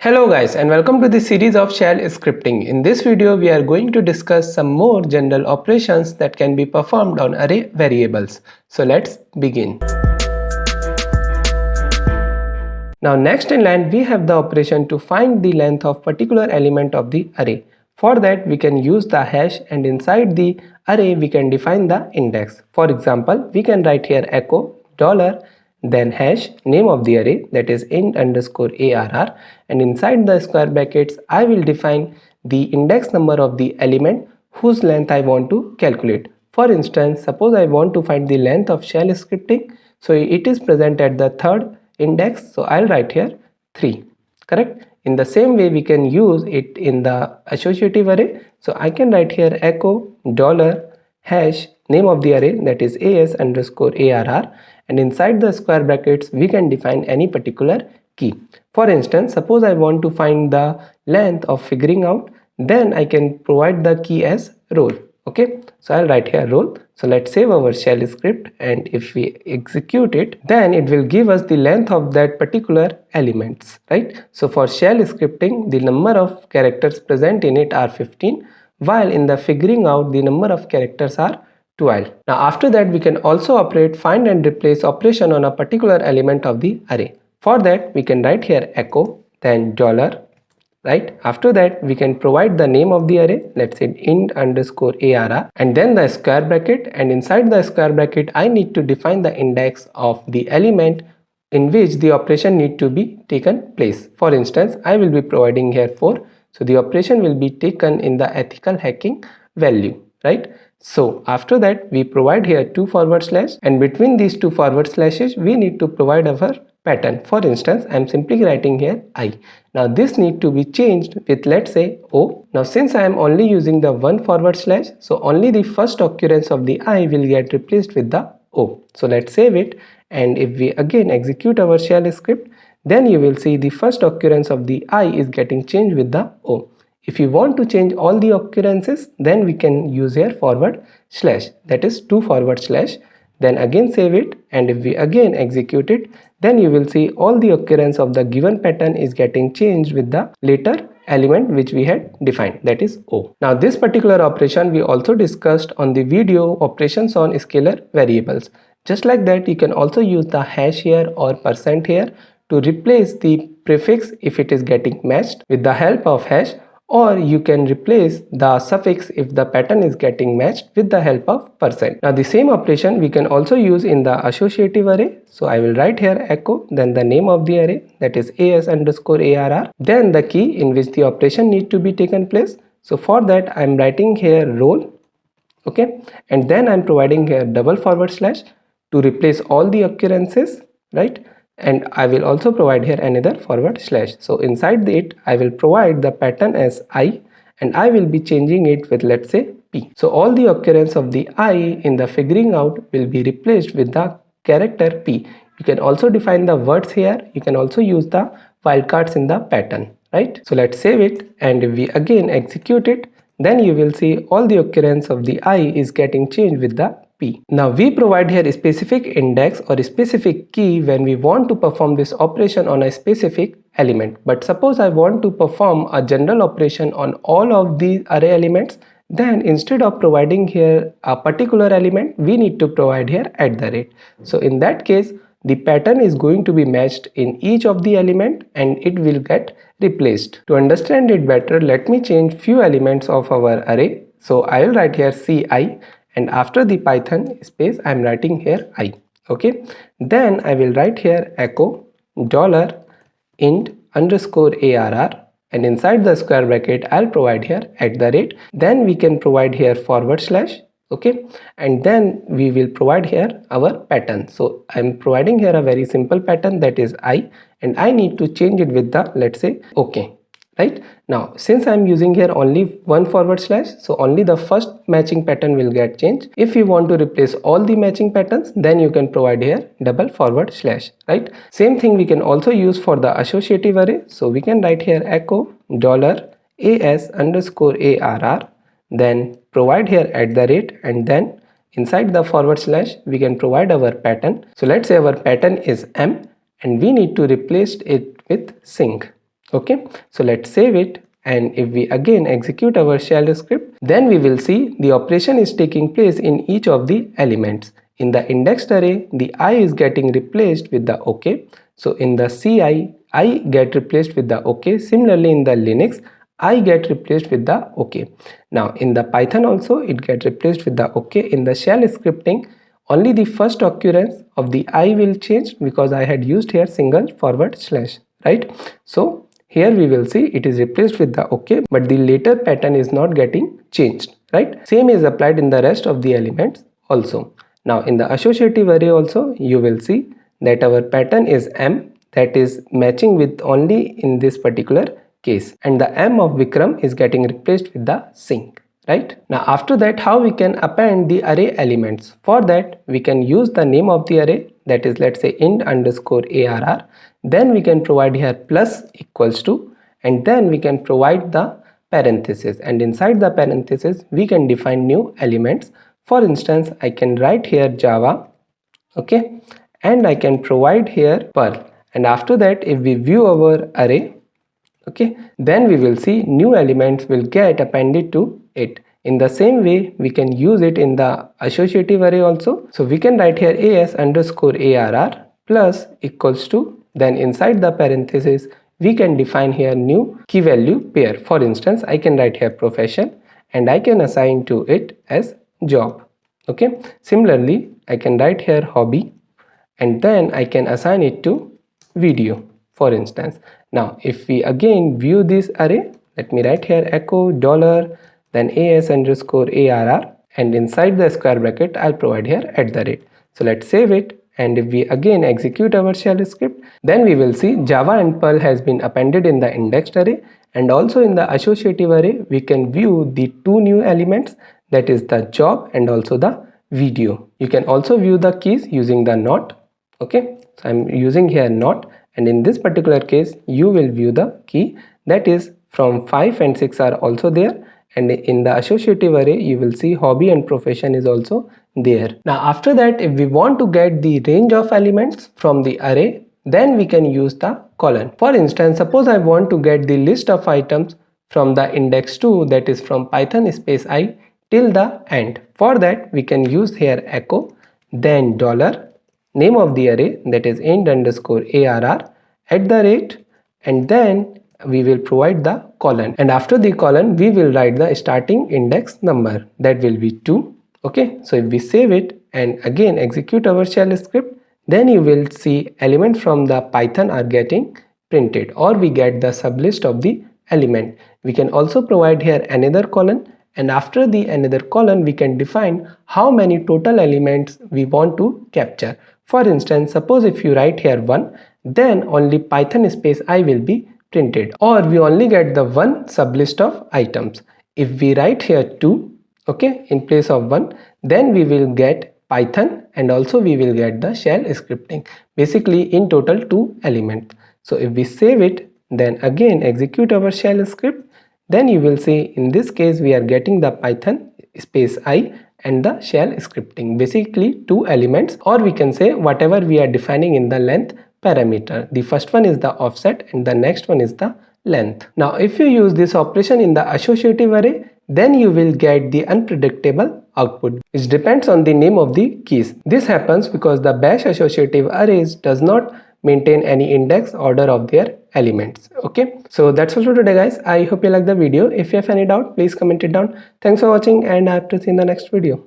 Hello guys and welcome to the series of shell scripting. In this video we are going to discuss some more general operations that can be performed on array variables. So let's begin. Now next in line we have the operation to find the length of particular element of the array. For that we can use the hash, and inside the array we can define the index. For example, we can write here echo dollar then hash name of the array, that is int underscore arr, and inside the square brackets I will define the index number of the element whose length I want to calculate. For instance, suppose I want to find the length of shell scripting, so it is present at the third index, so I'll write here 3. Correct? In the same way we can use it in the associative array, so I can write here echo dollar hash name of the array, that is as underscore arr, and inside the square brackets we can define any particular key. For instance, suppose I want to find the length of figuring out, then I can provide the key as roll. Okay, so I'll write here roll. So let's save our shell script, and if we execute it, then it will give us the length of that particular elements, right? So for shell scripting, the number of characters present in it are 15, while in the figuring out the number of characters are 12. Now after that we can also operate find and replace operation on a particular element of the array. For that we can write here echo then dollar, right? After that we can provide the name of the array, let's say int underscore arr, and then the square bracket, and inside the square bracket I need to define the index of the element in which the operation need to be taken place. For instance, I will be providing here 4, so the operation will be taken in the ethical hacking value, right? So after that we provide here 2 forward slash, and between these 2 forward slashes we need to provide our pattern. For instance, I am simply writing here I. Now this need to be changed with, let's say, O. Now since I am only using the 1 forward slash, so only the first occurrence of the I will get replaced with the O. So let's save it, and if we again execute our shell script, then you will see the first occurrence of the I is getting changed with the O. If you want to change all the occurrences, then we can use here forward slash, that is 2 forward slash, then again save it, and if we again execute it, then you will see all the occurrence of the given pattern is getting changed with the later element which we had defined, that is O. Now this particular operation we also discussed on the video operations on scalar variables. Just like that you can also use the hash here or percent here to replace the prefix if it is getting matched with the help of hash, or you can replace the suffix if the pattern is getting matched with the help of percent. Now the same operation we can also use in the associative array. So I will write here echo then the name of the array, that is as underscore arr, then the key in which the operation need to be taken place. So for that I am writing here roll, okay, and then I am providing here double forward slash to replace all the occurrences, right? And I will also provide here another forward slash. So inside it I will provide the pattern as I, and I will be changing it with, let's say, P. So all the occurrence of the I in the figuring out will be replaced with the character P. You can also define the words here, you can also use the wildcards in the pattern, right? So let's save it, and if we again execute it, then you will see all the occurrence of the I is getting changed with the P. Now we provide here a specific index or a specific key when we want to perform this operation on a specific element. But suppose I want to perform a general operation on all of the array elements, then instead of providing here a particular element, we need to provide here at the rate. So in that case, the pattern is going to be matched in each of the element and it will get replaced. To understand it better, let me change few elements of our array. So I will write here ci, and after the python space I am writing here I, okay. Then I will write here echo dollar int underscore arr, and inside the square bracket I'll provide here at the rate, then we can provide here forward slash, okay, and then we will provide here our pattern. So I'm providing here a very simple pattern, that is I, and I need to change it with the, let's say, okay, right? Now since I'm using here only 1 forward slash, so only the first matching pattern will get changed. If you want to replace all the matching patterns, then you can provide here double forward slash, right? Same thing we can also use for the associative array. So we can write here echo dollar as underscore arr, then provide here at the rate, and then inside the forward slash we can provide our pattern. So let's say our pattern is M, and we need to replace it with sync. Okay, so let's save it, and if we again execute our shell script, then we will see the operation is taking place in each of the elements. In the indexed array, the I is getting replaced with the OK. So in the CI, I get replaced with the OK. Similarly in the Linux, I get replaced with the OK. Now in the Python also, it get replaced with the OK. In the shell scripting, only the first occurrence of the I will change because I had used here single forward slash, right? So here we will see it is replaced with the OK, but the later pattern is not getting changed, right? Same is applied in the rest of the elements also. Now in the associative array also, you will see that our pattern is M, that is matching with only in this particular case, and the M of Vikram is getting replaced with the Singh. Right? Now after that, how we can append the array elements? For that, we can use the name of the array, that is, let's say int underscore arr. Then we can provide here plus equals to, and then we can provide the parenthesis, and inside the parenthesis we can define new elements. For instance, I can write here Java, okay, and I can provide here Perl, and after that if we view our array, okay, then we will see new elements will get appended to it. In the same way, we can use it in the associative array also. So we can write here as underscore arr plus equals to, then inside the parenthesis we can define here new key value pair. For instance, I can write here profession and I can assign to it as job. Okay, similarly I can write here hobby and then I can assign it to video, for instance. Now if we again view this array, let me write here echo dollar then as underscore arr, and inside the square bracket I'll provide here at the rate. So let's save it, and if we again execute our shell script, then we will see Java and Perl has been appended in the indexed array, and also in the associative array we can view the two new elements, that is the job and also the video. You can also view the keys using the not. Okay, so I'm using here not, and in this particular case you will view the key, that is from 5 and 6 are also there, and in the associative array you will see hobby and profession is also there. Now after that, if we want to get the range of elements from the array, then we can use the colon. For instance, suppose I want to get the list of items from the index 2, that is from python space I till the end. For that we can use here echo then dollar name of the array, that is int underscore arr at the rate, and then we will provide the colon, and after the colon we will write the starting index number, that will be 2. Okay, so if we save it and again execute our shell script, then you will see elements from the python are getting printed, or we get the sublist of the element. We can also provide here another colon, and after the another colon we can define how many total elements we want to capture. For instance, suppose if you write here 1, then only python space I will be printed, or we only get the one sublist of items. If we write here 2, okay, in place of 1, then we will get python and also we will get the shell scripting, basically in total 2 elements. So if we save it, then again execute our shell script, then you will see in this case we are getting the python space I and the shell scripting, basically 2 elements, or we can say whatever we are defining in the length parameter. The first one is the offset and the next one is the length. Now if you use this operation in the associative array, then you will get the unpredictable output, which depends on the name of the keys. This happens because the bash associative arrays does not maintain any index order of their elements. Okay, so that's all for today guys. I hope you like the video. If you have any doubt, please comment it down. Thanks for watching and I have to see you in the next video.